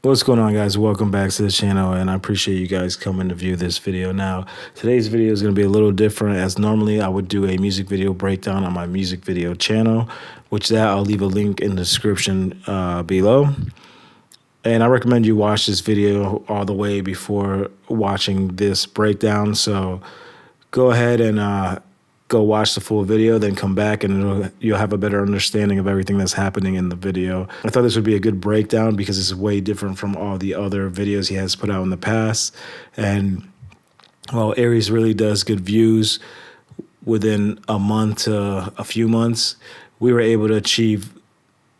What's going on, guys? Welcome back to the channel, and I appreciate you guys coming to view this video. Now, today's video is going to be a little different, as normally I would do a music video breakdown on my music video channel, which I'll leave a link in the description below. And I recommend you watch this video all the way before watching this breakdown. So go ahead and go watch the full video, then come back and you'll have a better understanding of everything that's happening in the video. I thought this would be a good breakdown because it's way different from all the other videos he has put out in the past. And well, Aries really does good views within a month to a few months. We were able to achieve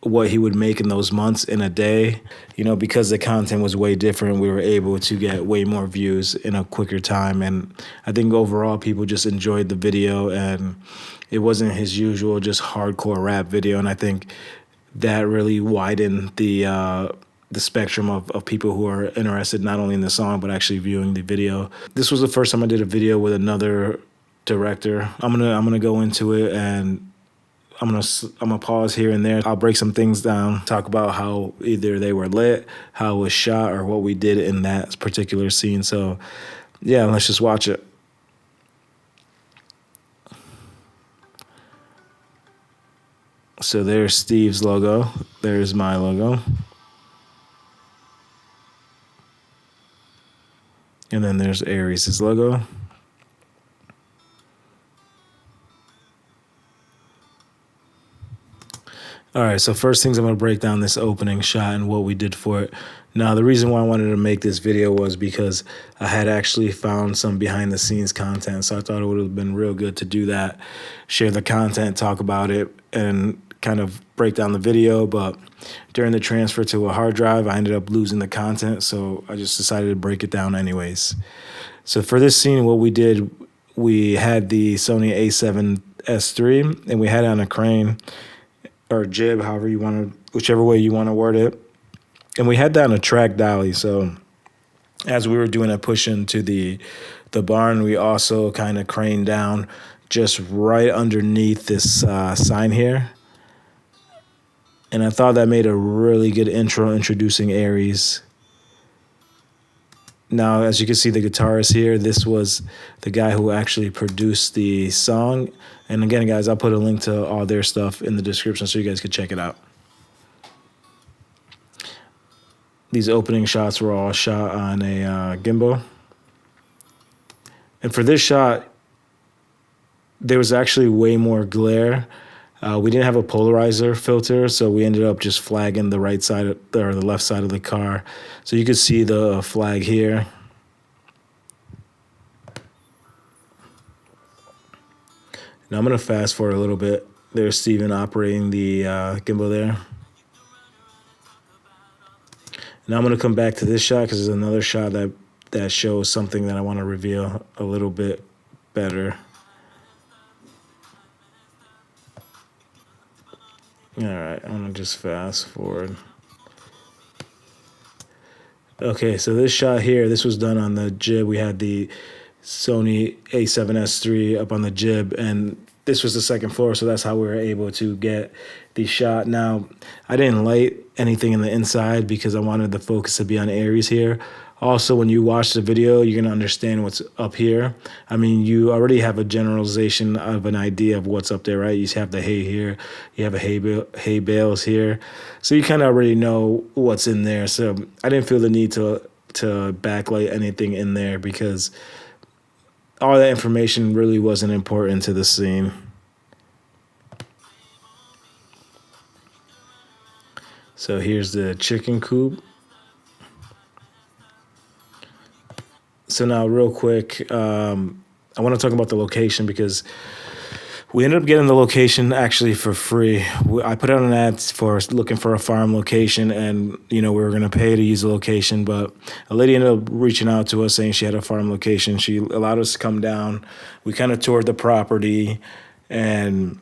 what he would make in those months in a day. You know, because the content was way different, we were able to get way more views in a quicker time. And I think overall people just enjoyed the video, and it wasn't his usual just hardcore rap video. And I think that really widened the spectrum of people who are interested not only in the song but actually viewing the video. This was the first time I did a video with another director. I'm gonna go into it, and I'm gonna pause here and there. I'll break some things down, talk about how either they were lit, how it was shot, or what we did in that particular scene. So yeah, let's just watch it. So there's Steve's logo, there's my logo, and then there's Aries' logo. All right, so first things I'm going to break down this opening shot and what we did for it. Now, the reason why I wanted to make this video was because I had actually found some behind the scenes content, so I thought it would have been real good to do that, share the content, talk about it, and kind of break down the video. But during the transfer to a hard drive, I ended up losing the content, so I just decided to break it down anyways. So for this scene, what we did, we had the Sony A7S III, and we had it on a crane, or jib, however you want to, whichever way you want to word it. And we had that on a track dolly. So as we were doing a push into the barn, we also kind of craned down just right underneath this sign here. And I thought that made a really good intro introducing Aries. Now, as you can see, the guitarist here, this was the guy who actually produced the song. And again, guys, I'll put a link to all their stuff in the description so you guys could check it out. These opening shots were all shot on a gimbal. And for this shot, there was actually way more glare. We didn't have a polarizer filter, so we ended up just flagging the right side or the left side of the car. So you could see the flag here. Now I'm going to fast forward a little bit. There's Steven operating the gimbal there. Now I'm going to come back to this shot because there's another shot that shows something that I want to reveal a little bit better. All right, I'm going to just fast forward. Okay, so this shot here, this was done on the jib. We had the Sony A7S III up on the jib, and this was the second floor, so that's how we were able to get the shot. Now, I didn't light anything in the inside because I wanted the focus to be on Aries here. Also, when you watch the video, you're going to understand what's up here. I mean, you already have a generalization of an idea of what's up there, right? You have the hay here. You have a hay bales here. So you kind of already know what's in there. So I didn't feel the need to backlight anything in there because all that information really wasn't important to the scene. So here's the chicken coop. So now real quick, I want to talk about the location because we ended up getting the location actually for free. I put out an ad for looking for a farm location, and you know we were going to pay to use the location, but a lady ended up reaching out to us saying she had a farm location. She allowed us to come down. We kind of toured the property, and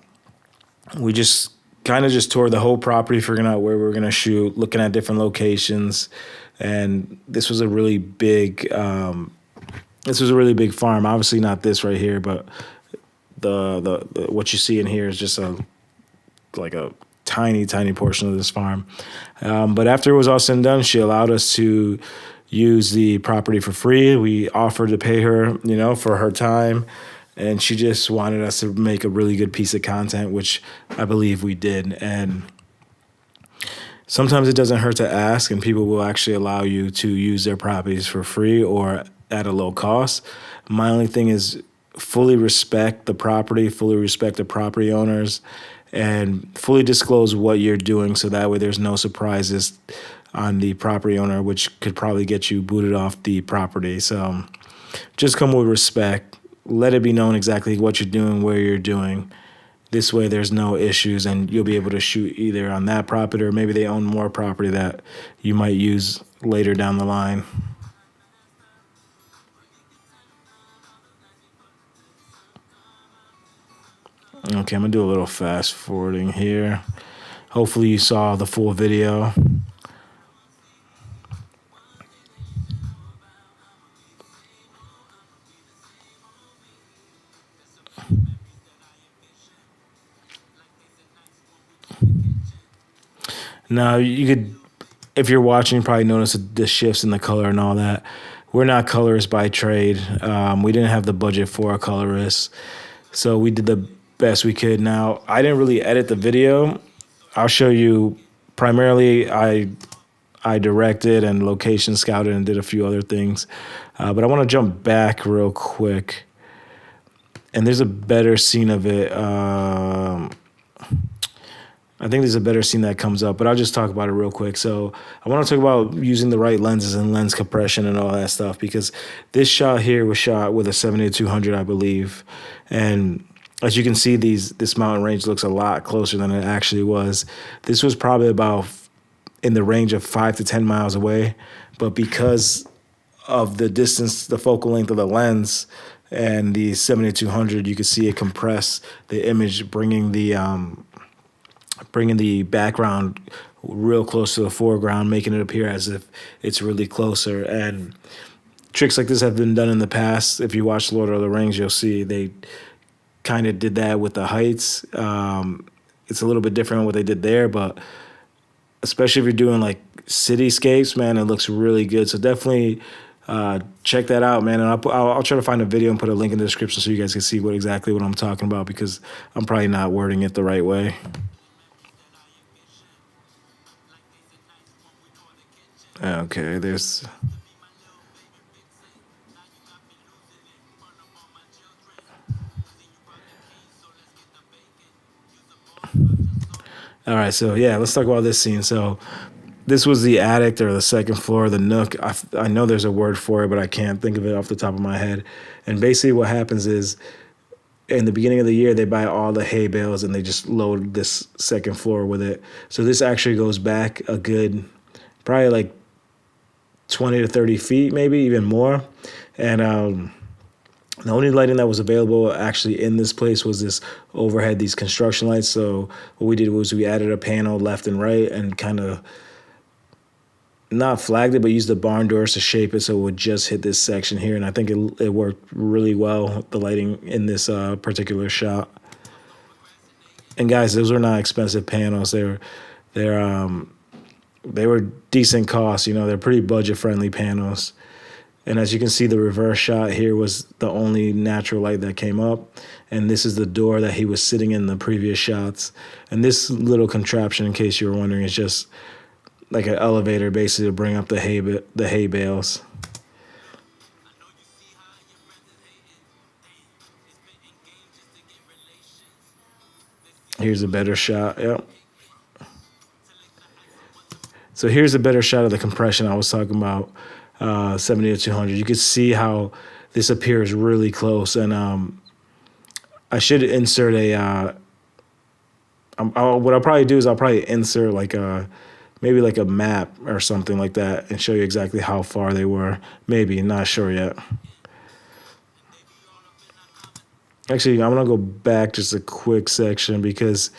we just toured the whole property, figuring out where we were going to shoot, looking at different locations, and this was a really big farm. Obviously not this right here, but the what you see in here is just like a tiny portion of this farm. But after it was all said and done, she allowed us to use the property for free. We offered to pay her, for her time, and she just wanted us to make a really good piece of content, which I believe we did. And sometimes it doesn't hurt to ask, and people will actually allow you to use their properties for free or at a low cost. My only thing is fully respect the property, fully respect the property owners, and fully disclose what you're doing so that way there's no surprises on the property owner, which could probably get you booted off the property. So just come with respect. Let it be known exactly what you're doing, where you're doing. This way there's no issues, and you'll be able to shoot either on that property, or maybe they own more property that you might use later down the line. Okay, I'm gonna do a little fast forwarding here. Hopefully you saw the full video. Now, you could, if you're watching, probably notice the shifts in the color and all that. We're not colorists by trade. We didn't have the budget for a colorist, so we did the best we could. Now, I didn't really edit the video. I'll show you. Primarily, I directed and location scouted and did a few other things. But I want to jump back real quick. And there's a better scene of it. I think there's a better scene that comes up, but I'll just talk about it real quick. So I want to talk about using the right lenses and lens compression and all that stuff, because this shot here was shot with a 70-200, I believe. And as you can see, this mountain range looks a lot closer than it actually was. This was probably about in the range of 5 to 10 miles away, but because of the distance, the focal length of the lens and the 70-200, you can see it compress the image, bringing the background real close to the foreground, making it appear as if it's really closer. And tricks like this have been done in the past. If you watch Lord of the Rings, you'll see they kind of did that with the heights. It's a little bit different what they did there, but especially if you're doing like cityscapes, man, it looks really good. So definitely check that out, man. And I'll try to find a video and put a link in the description so you guys can see exactly what I'm talking about, because I'm probably not wording it the right way. Okay, there's... All right, so yeah, let's talk about this scene. So this was the attic or the second floor, the nook. I know there's a word for it, but I can't think of it off the top of my head. And basically what happens is, in the beginning of the year, they buy all the hay bales and they just load this second floor with it. So this actually goes back a good, probably like 20 to 30 feet, maybe even more. And the only lighting that was available actually in this place was this overhead, these construction lights. So what we did was we added a panel left and right and kind of not flagged it, but used the barn doors to shape it so it would just hit this section here. And I think it worked really well, the lighting in this particular shot. And guys, those were not expensive panels. They were decent cost. They're pretty budget friendly panels. And as you can see, the reverse shot here was the only natural light that came up. And this is the door that he was sitting in the previous shots. And this little contraption, in case you were wondering, is just like an elevator basically to bring up the hay bales. Here's a better shot. Yep. So here's a better shot of the compression I was talking about. 70-200. You can see how this appears really close, and I should insert a. What I'll probably do is I'll probably insert like maybe like a map or something like that and show you exactly how far they were. Maybe, not sure yet. Actually, I'm gonna go back just a quick section, because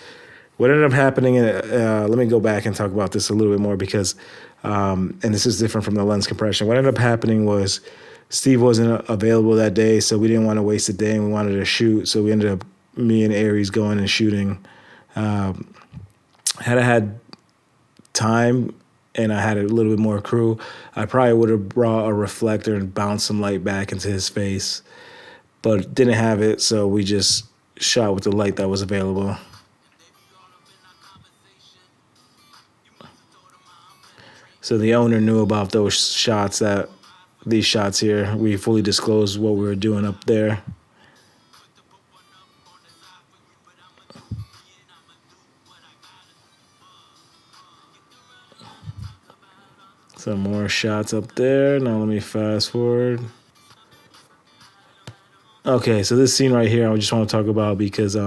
what ended up happening, let me go back and talk about this a little bit more, because, and this is different from the lens compression. What ended up happening was Steve wasn't available that day, so we didn't want to waste a day and we wanted to shoot. So we ended up, me and Aries, going and shooting Had I had time and I had a little bit more crew, I probably would have brought a reflector and bounced some light back into his face, but didn't have it, so we just shot with the light that was available. So the owner knew about those shots, these shots here. We fully disclosed what we were doing up there. Some more shots up there. Now let me fast forward. Okay, so this scene right here, I just want to talk about because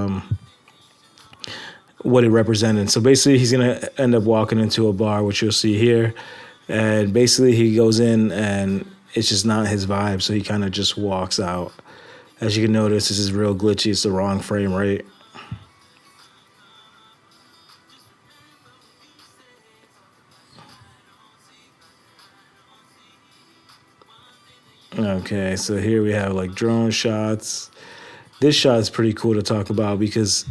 what it represented. So basically, he's gonna end up walking into a bar, which you'll see here, and basically he goes in and it's just not his vibe, so he kind of just walks out. As you can notice, this is real glitchy. It's the wrong frame rate. Okay, so here we have like drone shots. This shot is pretty cool to talk about because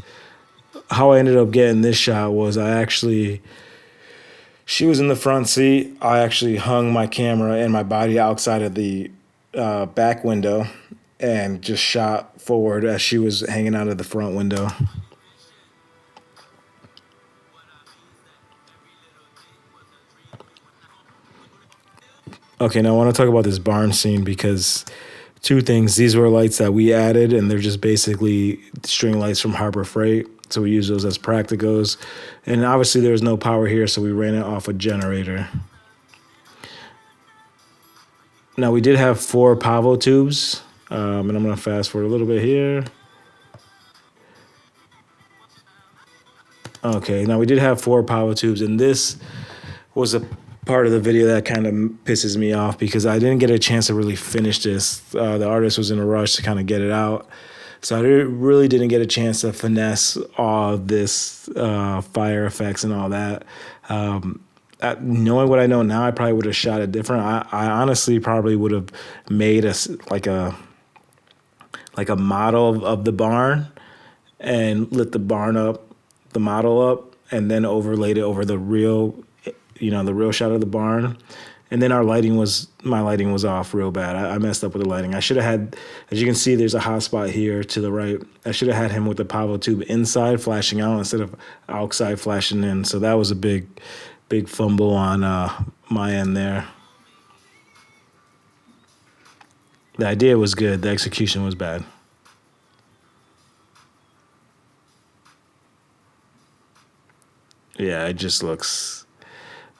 how I ended up getting this shot was she was in the front seat. I actually hung my camera and my body outside of the back window and just shot forward as she was hanging out of the front window. Okay, now I want to talk about this barn scene because two things. These were lights that we added, and they're just basically string lights from Harbor Freight. So we use those as practicos. And obviously there was no power here, so we ran it off a generator. Now we did have 4 Pavo tubes, and I'm going to fast forward a little bit here. Okay, now we did have 4 Pavo tubes, and this was a part of the video that kind of pisses me off because I didn't get a chance to really finish this. The artist was in a rush to kind of get it out. So I really didn't get a chance to finesse all this fire effects and all that. Knowing what I know now, I probably would have shot it different. I honestly probably would have made like a model of the barn and lit the model up, and then overlaid it over the real shot of the barn. And then my lighting was off real bad. I messed up with the lighting. I should have had, as you can see, there's a hot spot here to the right. I should have had him with the Pavo tube inside flashing out instead of outside flashing in. So that was a big fumble on my end there. The idea was good. The execution was bad. Yeah, it just looks,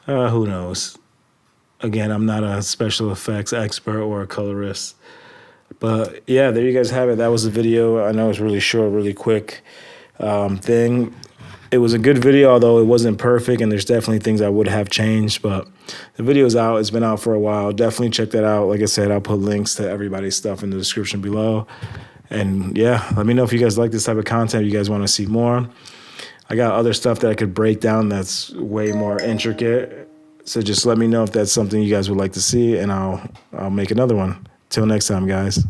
who knows? Again, I'm not a special effects expert or a colorist. But yeah, there you guys have it. That was the video. I know it's really short, really quick thing. It was a good video, although it wasn't perfect, and there's definitely things I would have changed. But the video's out. It's been out for a while. Definitely check that out. Like I said, I'll put links to everybody's stuff in the description below. And yeah, let me know if you guys like this type of content, you guys want to see more. I got other stuff that I could break down that's way more intricate. So just let me know if that's something you guys would like to see, and I'll make another one. Till next time, guys.